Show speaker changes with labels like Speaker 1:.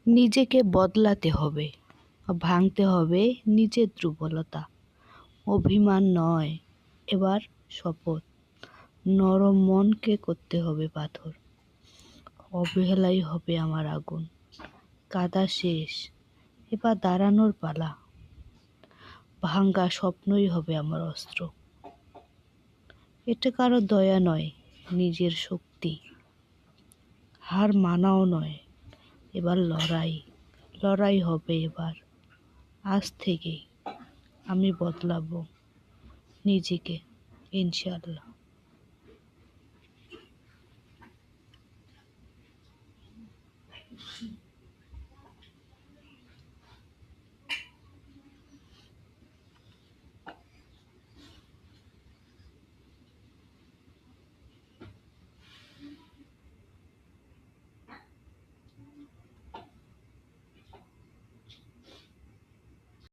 Speaker 1: নিজেকে বদলাতে হবে, ভাঙতে হবে নিজের দুর্বলতা। অভিমান নয়, এবার শপথ। নরম মনকে করতে হবে পাথর। অবহেলাই হবে আমার আগুন। কাদা শেষ, এবার দাঁড়ানোর পালা। ভাঙ্গা স্বপ্নই হবে আমার অস্ত্র। এটা কারো দয়া নয়, নিজের শক্তি। হার মানাও নয়, এবার লড়াই। লড়াই হবে এবার। আজ থেকেই আমি বদলাবো নিজেকে, ইনশাআল্লাহ।